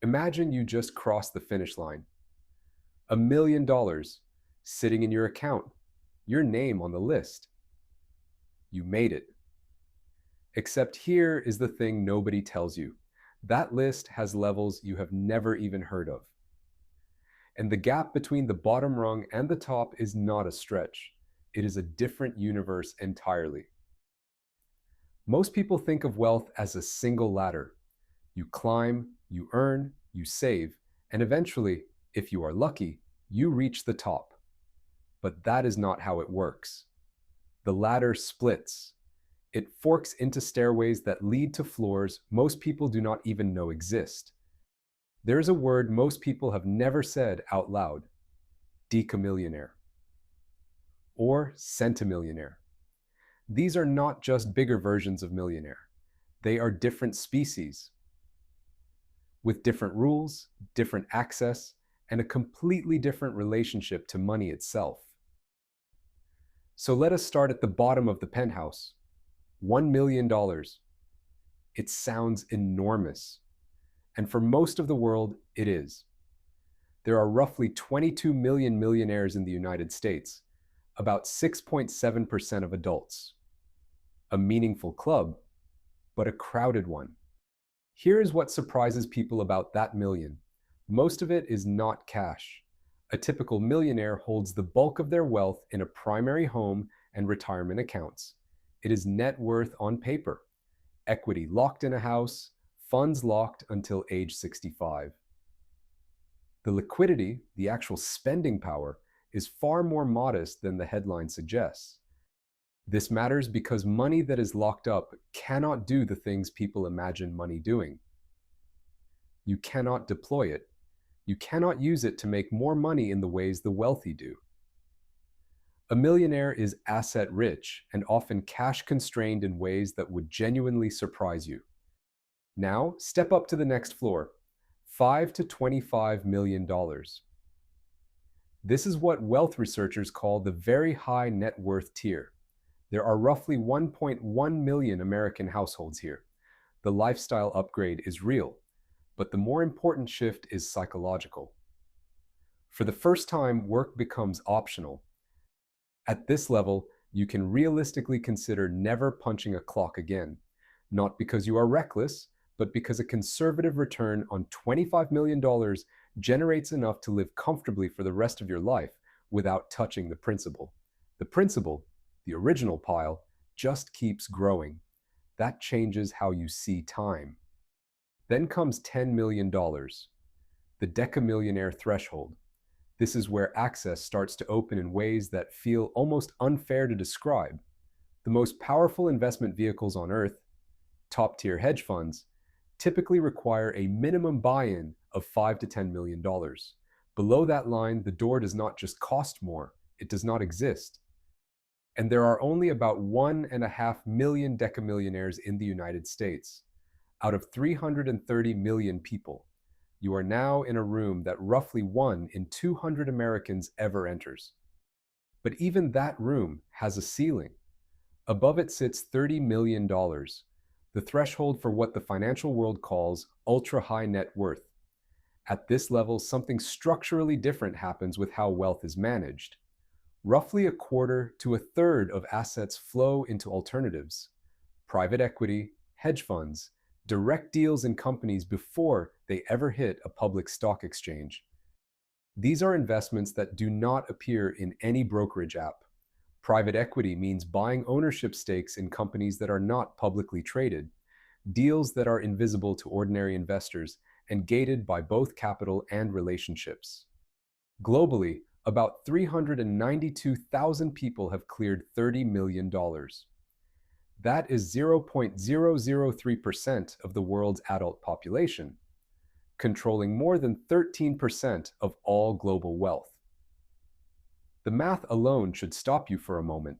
Imagine you just crossed the finish line. $1 million sitting in your account, your name on the list. You made it. Except here is the thing nobody tells you. That list has levels you have never even heard of. And the gap between the bottom rung and the top is not a stretch. It is a different universe entirely. Most people think of wealth as a single ladder. You climb, you earn, you save, and eventually, if you are lucky, you reach the top. But that is not how it works. The ladder splits. It forks into stairways that lead to floors most people do not even know exist. There is a word most people have never said out loud: decamillionaire or centimillionaire. These are not just bigger versions of millionaire. They are different species with different rules, different access, and a completely different relationship to money itself. So let us start at the bottom of the penthouse. $1 million. It sounds enormous. And for most of the world, it is. There are roughly 22 million millionaires in the United States, about 6.7% of adults. A meaningful club, but a crowded one. Here is what surprises people about that million. Most of it is not cash. A typical millionaire holds the bulk of their wealth in a primary home and retirement accounts. It is net worth on paper, equity locked in a house, funds locked until age 65. The liquidity, the actual spending power, is far more modest than the headline suggests. This matters because money that is locked up cannot do the things people imagine money doing. You cannot deploy it. You cannot use it to make more money in the ways the wealthy do. A millionaire is asset rich and often cash constrained in ways that would genuinely surprise you. Now, step up to the next floor, $5 to $25 million. This is what wealth researchers call the very high net worth tier. There are roughly 1.1 million American households here. The lifestyle upgrade is real, but the more important shift is psychological. For the first time, work becomes optional. At this level, you can realistically consider never punching a clock again, not because you are reckless, but because a conservative return on $25 million generates enough to live comfortably for the rest of your life without touching the principal. The principal, the original pile, just keeps growing. That changes how you see time. Then comes $10 million, the Decamillionaire Threshold. This is where access starts to open in ways that feel almost unfair to describe. The most powerful investment vehicles on earth, top-tier hedge funds, typically require a minimum buy-in of $5 to $10 million. Below that line, the door does not just cost more, it does not exist. And there are only about 1.5 million decamillionaires in the United States. Out of 330 million people, you are now in a room that roughly 1 in 200 Americans ever enters. But even that room has a ceiling. Above it sits $30 million, the threshold for what the financial world calls ultra-high net worth. At this level, something structurally different happens with how wealth is managed. Roughly a quarter to a third of assets flow into alternatives: private equity, hedge funds, direct deals in companies before they ever hit a public stock exchange. These are investments that do not appear in any brokerage app. Private equity means buying ownership stakes in companies that are not publicly traded, deals that are invisible to ordinary investors and gated by both capital and relationships. Globally, about 392,000 people have cleared $30 million. That is 0.003% of the world's adult population, controlling more than 13% of all global wealth. The math alone should stop you for a moment.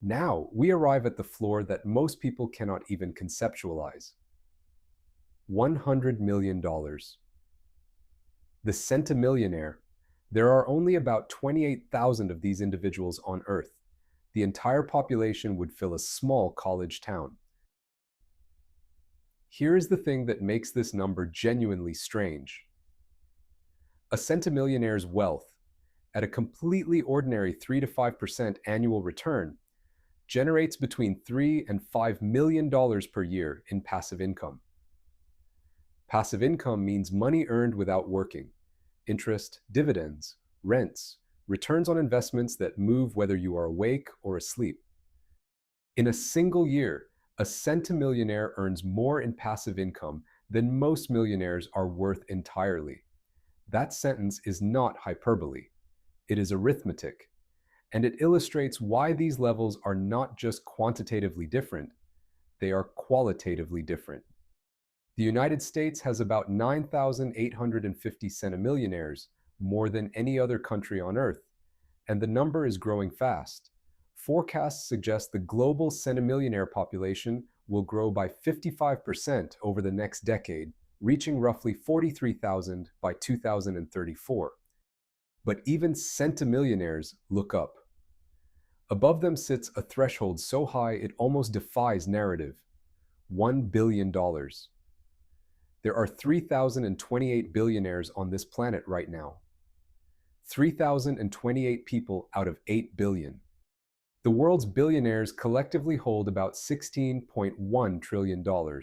Now we arrive at the floor that most people cannot even conceptualize. $100 million. The centimillionaire. There are only about 28,000 of these individuals on Earth. The entire population would fill a small college town. Here is the thing that makes this number genuinely strange. A centimillionaire's wealth, at a completely ordinary 3 to 5% annual return, generates between $3 and $5 million per year in passive income. Passive income means money earned without working. Interest, dividends, rents, returns on investments that move whether you are awake or asleep. In a single year, a centimillionaire earns more in passive income than most millionaires are worth entirely. That sentence is not hyperbole. It is arithmetic. And it illustrates why these levels are not just quantitatively different, they are qualitatively different. The United States has about 9,850 centimillionaires, more than any other country on Earth, and the number is growing fast. Forecasts suggest the global centimillionaire population will grow by 55% over the next decade, reaching roughly 43,000 by 2034. But even centimillionaires look up. Above them sits a threshold so high it almost defies narrative: $1 billion. There are 3,028 billionaires on this planet right now. 3,028 people out of 8 billion. The world's billionaires collectively hold about $16.1 trillion. To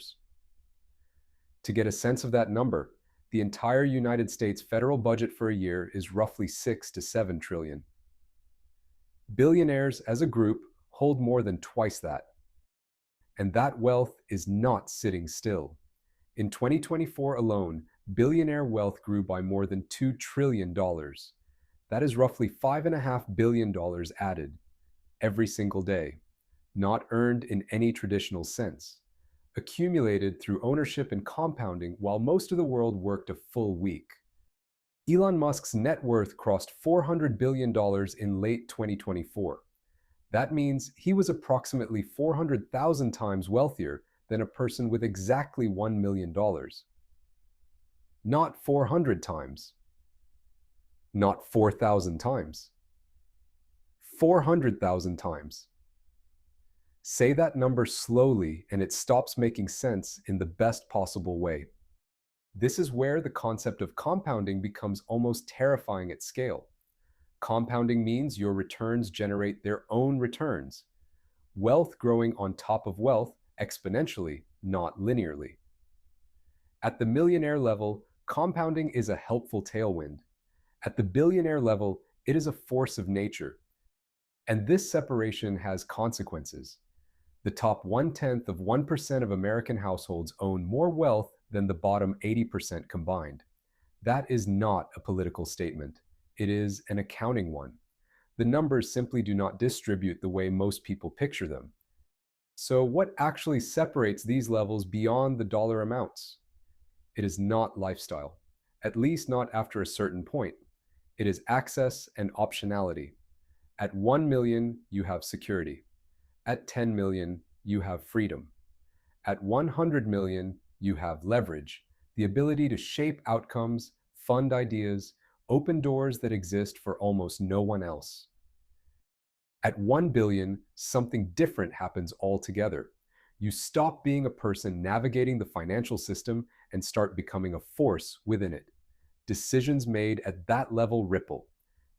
get a sense of that number, the entire United States federal budget for a year is roughly 6 to 7 trillion. Billionaires as a group hold more than twice that. And that wealth is not sitting still. In 2024 alone, billionaire wealth grew by more than $2 trillion. That is roughly $5.5 billion added every single day, not earned in any traditional sense, accumulated through ownership and compounding while most of the world worked a full week. Elon Musk's net worth crossed $400 billion in late 2024. That means he was approximately 400,000 times wealthier than a person with exactly $1 million. Not 400 times. Not 4,000 times. 400,000 times. Say that number slowly and it stops making sense in the best possible way. This is where the concept of compounding becomes almost terrifying at scale. Compounding means your returns generate their own returns. Wealth growing on top of wealth exponentially, not linearly. At the millionaire level, compounding is a helpful tailwind. At the billionaire level, it is a force of nature. And this separation has consequences. The top 1/10 of 1% of American households own more wealth than the bottom 80% combined. That is not a political statement. It is an accounting one. The numbers simply do not distribute the way most people picture them. So what actually separates these levels beyond the dollar amounts? It is not lifestyle, at least not after a certain point. It is access and optionality. At 1 million, you have security. At 10 million, you have freedom. At 100 million, you have leverage, the ability to shape outcomes, fund ideas, open doors that exist for almost no one else. At 1 billion, something different happens altogether. You stop being a person navigating the financial system and start becoming a force within it. Decisions made at that level ripple.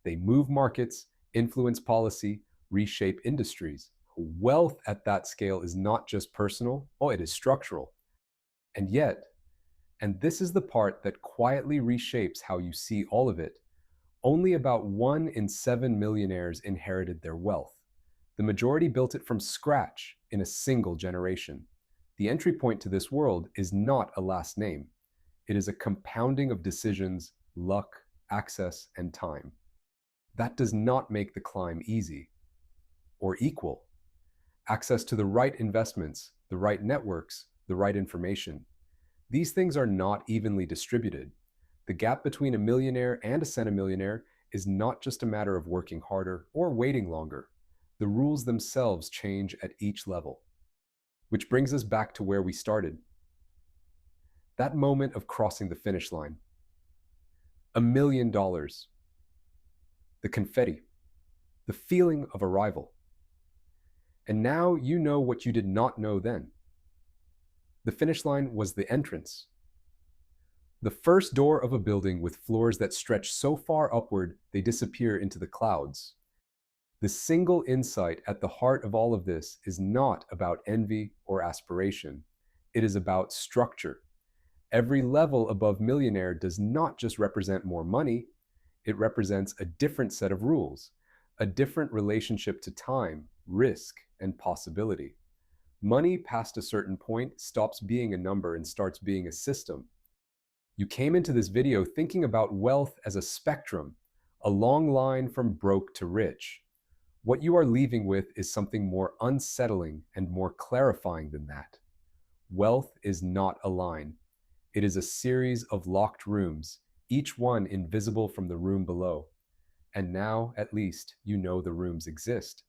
They move markets, influence policy, reshape industries. Wealth at that scale is not just personal, it is structural. And yet, and this is the part that quietly reshapes how you see all of it, only about 1 in 7 millionaires inherited their wealth. The majority built it from scratch in a single generation. The entry point to this world is not a last name. It is a compounding of decisions, luck, access, and time. That does not make the climb easy or equal. Access to the right investments, the right networks, the right information. These things are not evenly distributed. The gap between a millionaire and a centimillionaire is not just a matter of working harder or waiting longer. The rules themselves change at each level. Which brings us back to where we started. That moment of crossing the finish line. $1 million. The confetti. The feeling of arrival. And now you know what you did not know then. The finish line was the entrance. The first door of a building with floors that stretch so far upward they disappear into the clouds. The single insight at the heart of all of this is not about envy or aspiration. It is about structure. Every level above millionaire does not just represent more money, it represents a different set of rules, a different relationship to time, risk, and possibility. Money past a certain point stops being a number and starts being a system. You came into this video thinking about wealth as a spectrum, a long line from broke to rich. What you are leaving with is something more unsettling and more clarifying than that. Wealth is not a line. It is a series of locked rooms, each one invisible from the room below. And now, at least, you know the rooms exist.